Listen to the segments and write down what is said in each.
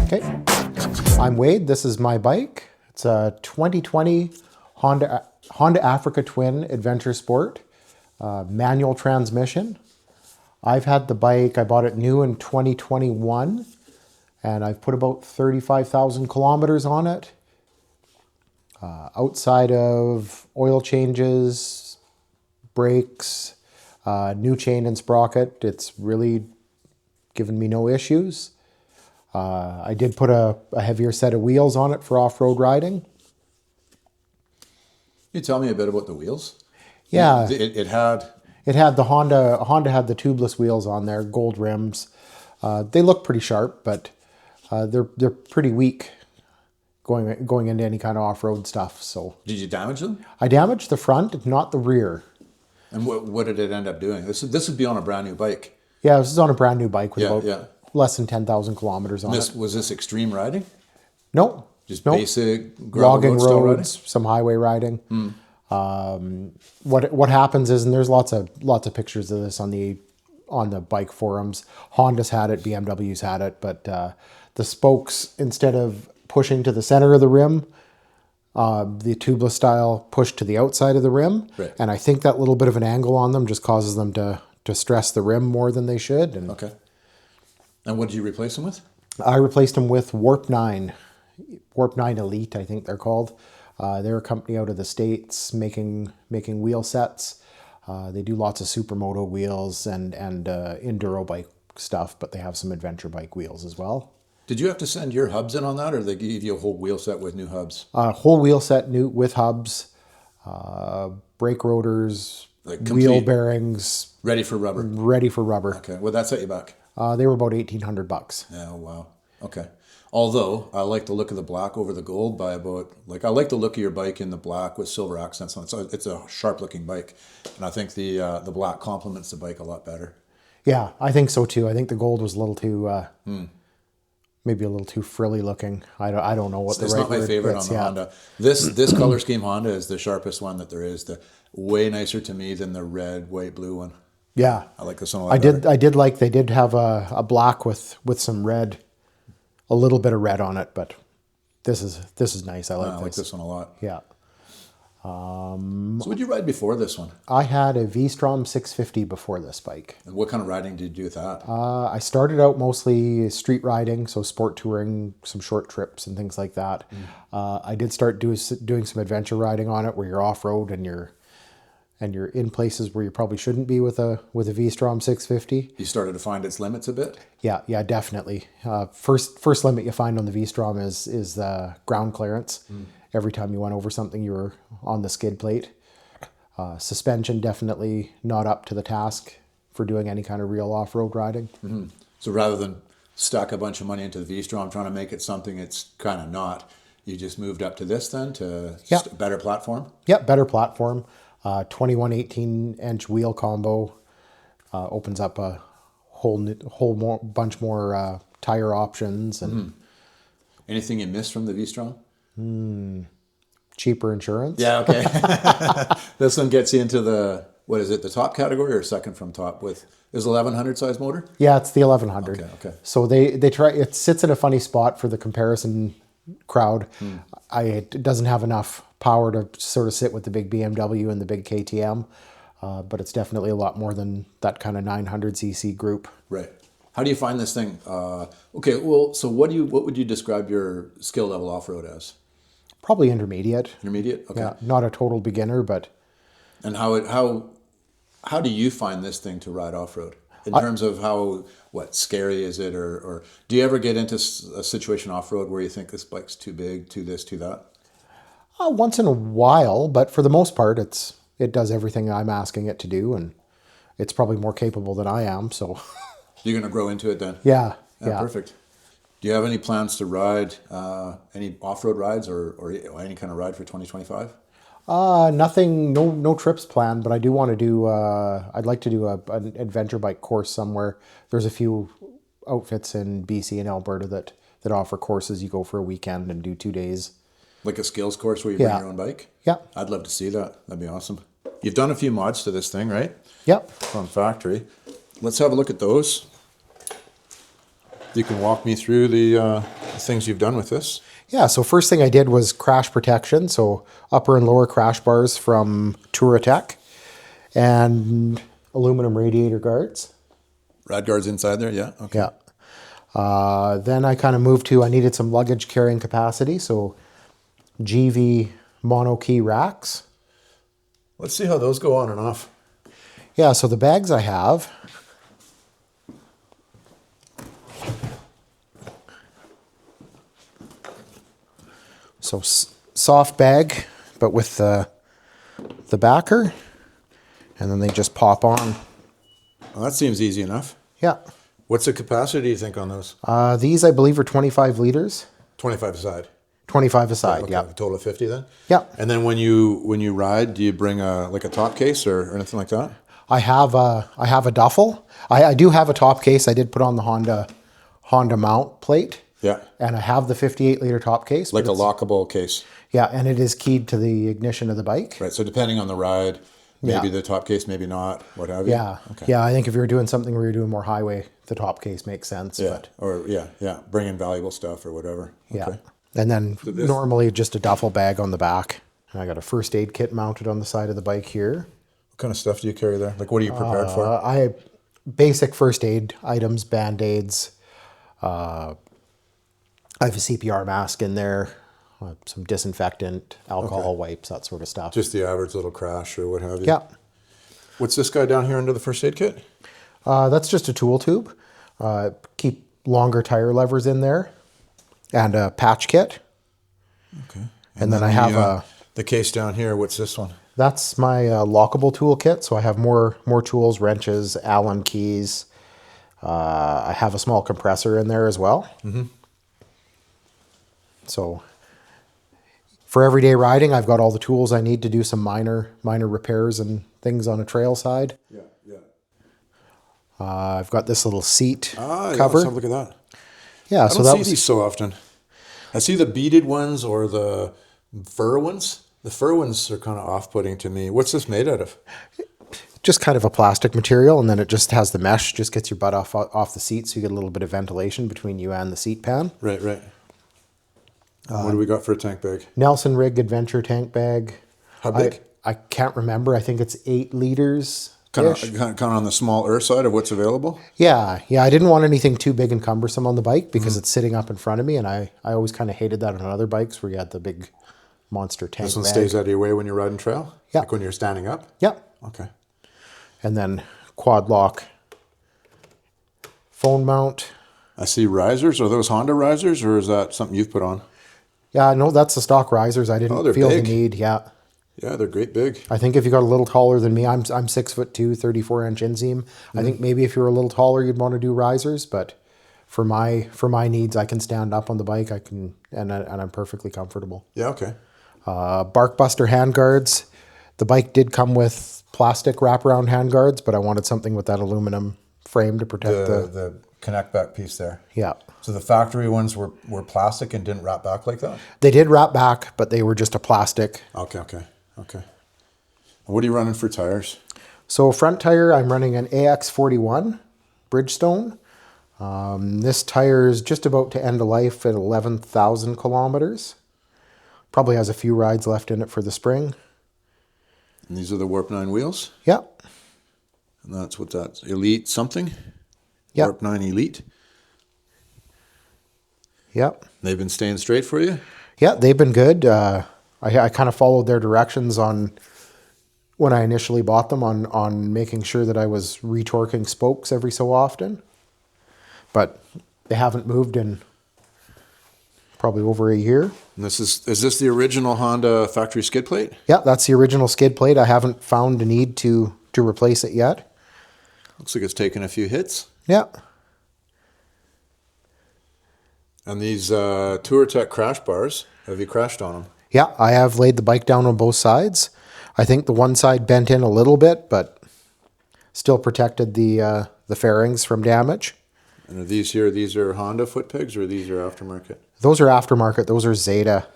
Okay, I'm Wade. This is my bike. It's a 2020 Honda Africa Twin Adventure Sport, manual transmission. I've had the bike, I bought it new in 2021, and I've put about 35,000 kilometers on it. Outside of oil changes, brakes, new chain and sprocket, it's really given me no issues. I did put a heavier set of wheels on it for off-road riding. Can you tell me a bit about the wheels? Yeah, It had the Honda had the tubeless wheels on there, gold rims. They look pretty sharp, but they're pretty weak going into any kind of off-road stuff. So Did you damage them? I damaged the front, not the rear. And what did it end up doing? This would be on a brand new bike. Yeah, this is on a brand new bike with Yeah, about yeah. less than 10,000 kilometers on it. Was this extreme riding? No, Just nope. basic gravel Logging road style riding? roads, some highway riding. What happens is, and there's lots of pictures of this on the bike forums. Honda's had it, BMW's had it, but the spokes, instead of pushing to the center of the rim, the tubeless style push to the outside of the rim. Right. And I think that little bit of an angle on them just causes them to stress the rim more than they should. And Okay. And what did you replace them with? I replaced them with Warp 9 Elite, I think they're called. They're a company out of the States making wheel sets. They do lots of supermoto wheels and enduro bike stuff, but they have some adventure bike wheels as well. Did you have to send your hubs in on that, or they gave you a whole wheel set with new hubs? Whole wheel set new with hubs, brake rotors, Like wheel complete- bearings, Ready for rubber? ready for rubber. Okay. Well, that set you back. They were about $1,800. Yeah, wow. Okay. Although I like the look of the black over the gold by about, like, I like the look of your bike in the black with silver accents on it. So it's a sharp looking bike. And I think the black complements the bike a lot better. Yeah, I think so too. I think the gold was a little too, maybe a little too frilly looking. I don't know what It's the right not my word favorite is. on the Yeah. Honda. This color scheme Honda is the sharpest one that there is. The way nicer to me than the red, white, blue one. Yeah. I like this one a lot better. I did like, they did have a black with some red, a little bit of red on it, but this is nice. I I like like this. this one a lot. Yeah. So what did you ride before this one? I had a V-Strom 650 before this bike. And what kind of riding did you do with that? I started out mostly street riding, so sport touring, some short trips and things like that. I did start doing some adventure riding on it, where you're off-road and you're in places where you probably shouldn't be with a V-Strom 650. You started to find its limits a bit? Yeah, definitely. First limit you find on the V-Strom is the ground clearance. Every time you went over something, you were on the skid plate. Suspension definitely not up to the task for doing any kind of real off-road riding. So rather than stack a bunch of money into the V-Strom trying to make it something it's kind of not, you just moved up to this then to Yeah. better platform? Yep, better platform. 21 18-inch wheel combo opens up a bunch more tire options and Anything you missed from the V-Strom? cheaper insurance. Yeah, okay. This one gets you into the, what is it, the top category or second from top with, is 1100 size motor? Yeah, it's the 1100. Okay. So they try, it sits in a funny spot for the comparison crowd. It doesn't have enough power to sort of sit with the big BMW and the big KTM, but it's definitely a lot more than that kind of 900cc group. Right. How do you find this thing? Okay, well, so what would you describe your skill level off-road as? Probably intermediate. Intermediate? Okay. Yeah, not a total beginner, but And how do you find this thing to ride off-road? In terms of what scary is it, or do you ever get into a situation off-road where you think this bike's too big, too this, too that? once in a while, but for the most part, it does everything I'm asking it to do, and it's probably more capable than I am. So, You're going to grow into it then? yeah. Perfect. Do you have any plans to ride any off-road rides or any kind of ride for 2025? Nothing, no trips planned, but I do want to do. I'd like to do an adventure bike course somewhere. There's a few outfits in BC and Alberta that offer courses. You go for a weekend and do 2 days. Like a skills course where you bring Yeah. your own bike? Yeah. I'd love to see that. That'd be awesome. You've done a few mods to this thing, right? Yep. From factory. Let's have a look at those. You can walk me through the things you've done with this. Yeah, so first thing I did was crash protection, so upper and lower crash bars from Touratech, and aluminum radiator guards. Rad guards inside there, yeah. Okay. Yeah. Then I kind of moved to, I needed some luggage carrying capacity, so GV mono key racks. Let's see how those go on and off. Yeah, so the bags I have, so soft bag, but with the backer, and then they just pop on. Well, that seems easy enough. Yeah. What's the capacity, do you think, on those? These, I believe, are 25 liters. 25 aside. 25 aside, Okay, yeah. a total of 50 then? Yeah. And then when you ride, do you bring a top case or anything like that? I have a duffel. I do have a top case. I did put on the Honda mount plate. Yeah. And I have the 58 liter top case. Like but a it's- lockable case. Yeah, and it is keyed to the ignition of the bike. Right. So depending on the ride, maybe Yeah. the top case, maybe not, what have you. Yeah. Okay. Yeah, I think if you're doing something where you're doing more highway, the top case makes sense. Yeah. But Or yeah. Bring in valuable stuff or whatever. yeah. Okay. And then this- normally just a duffel bag on the back. And I got a first aid kit mounted on the side of the bike here. What kind of stuff do you carry there? Like what are you prepared for? I basic first aid items, band-aids. I have a CPR mask in there, some disinfectant, alcohol wipes, that sort of stuff. Just the average little crash or what have you. Yeah. What's this guy down here under the first aid kit? That's just a tool tube. Keep longer tire levers in there, and a patch kit. Okay. And then I have the case down here. What's this one? that's my lockable tool kit. So I have more tools, wrenches, Allen keys. I have a small compressor in there as well. Mm-hmm. So for everyday riding, I've got all the tools I need to do some minor repairs and things on a trail side. Yeah. I've got this little seat Yeah, cover. so look at that. Yeah, I so don't that see was these so often. I see the beaded ones or the fur ones. The fur ones are kind of off-putting to me. What's this made out of? just kind of a plastic material, and then it just has the mesh, just gets your butt off the seat, so you get a little bit of ventilation between you and the seat pan. Right. What do we got for a tank bag? Nelson Rig Adventure tank bag. How big? I can't remember. I think it's 8 liters. Kind of on the smaller side of what's available. Yeah. I didn't want anything too big and cumbersome on the bike because it's sitting up in front of me, and I always kind of hated that on other bikes where you had the big monster tank This one bag. stays out of your way when you're riding trail? Yeah. Like when you're standing up? Yep. Okay. And then quad lock phone mount. I see risers. Are those Honda risers or is that something you've put on? Yeah, no, that's the stock risers. I didn't they're feel big. the need. Yeah. Yeah, they're great big. I think if you got a little taller than me, I'm 6'2", 34-inch inseam. I think maybe if you were a little taller, you'd want to do risers. But for my needs, I can stand up on the bike. I can, and I'm perfectly comfortable. Yeah, okay. Barkbuster handguards. The bike did come with plastic wraparound handguards, but I wanted something with that aluminum frame to protect The connect back piece there. Yeah. So the factory ones were plastic and didn't wrap back like that? They did wrap back, but they were just a plastic. Okay. And what are you running for tires? So front tire, I'm running an AX41 Bridgestone. This tire is just about to end of life at 11,000 kilometers. Probably has a few rides left in it for the spring. And these are the Warp 9 wheels? Yeah. And that's what that's Elite something? Yeah. Warp 9 Elite? Yep. They've been staying straight for you? Yeah, they've been good. I kind of followed their directions on when I initially bought them on making sure that I was retorquing spokes every so often. But they haven't moved in probably over a year. And is this the original Honda factory skid plate? Yeah, that's the original skid plate. I haven't found a need to replace it yet. Looks like it's taken a few hits. Yeah. And these Touratech crash bars, have you crashed on them? Yeah, I have laid the bike down on both sides. I think the one side bent in a little bit, but still protected the fairings from damage. And are these are Honda foot pegs or these are aftermarket? Those are aftermarket. Those are Zeta.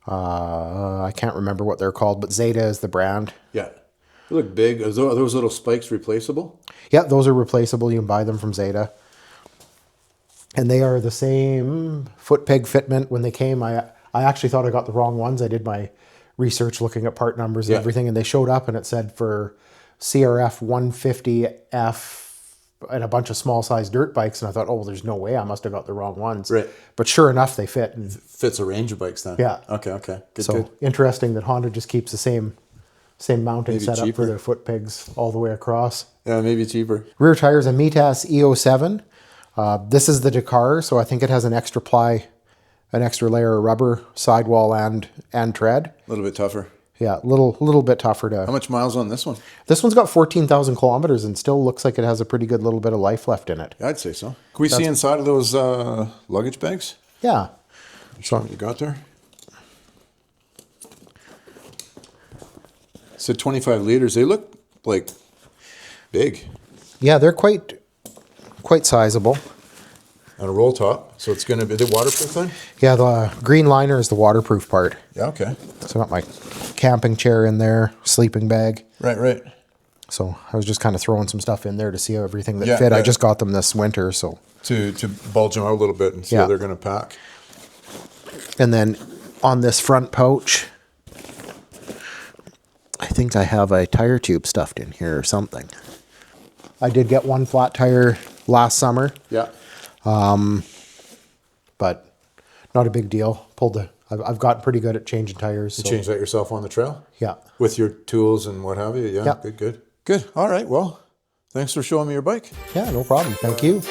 I can't remember what they're called, but Zeta is the brand. Yeah. They look big. Are those little spikes replaceable? Yeah, those are replaceable. You can buy them from Zeta. And they are the same foot peg fitment when they came. I actually thought I got the wrong ones. I did my research looking at part numbers and Yeah. everything, and they showed up and it said for CRF 150F and a bunch of small size dirt bikes. And I thought, oh, well, there's no way I must have got the wrong ones. Right. But sure enough, they fit. And Fits a range of bikes then. Yeah. Okay. Good. so Good. interesting that Honda just keeps the same mounting Maybe setup cheaper. for their foot pegs all the way across. Yeah, maybe cheaper. Rear tires, a Mitas EO7. This is the Dakar, so I think it has an extra layer of rubber sidewall and tread. A little bit tougher. Yeah, little bit tougher to. How much miles on this one? This one's got 14,000 kilometers and still looks like it has a pretty good little bit of life left in it. I'd say so. Can we see inside of those luggage bags? Yeah. So you got there? So 25 liters. They look like big. Yeah, they're quite sizable. On a roll top. So it's going to be the waterproof then? Yeah, the green liner is the waterproof part. Yeah, okay. So I got my camping chair in there, sleeping bag. Right. So I was just kind of throwing some stuff in there to see how everything that Yeah, fit. I yeah. just got them this winter, so. To bulge them out a little bit and see how Yeah. they're going to pack. And then on this front pouch, I think I have a tire tube stuffed in here or something. I did get one flat tire last summer, Yeah. but not a big deal. I've gotten pretty good at changing tires. You So, change that yourself on the trail? yeah. With your tools and what have you? Yeah, Yeah. Good. All right, well, thanks for showing me your bike. Yeah, no problem. Thank you.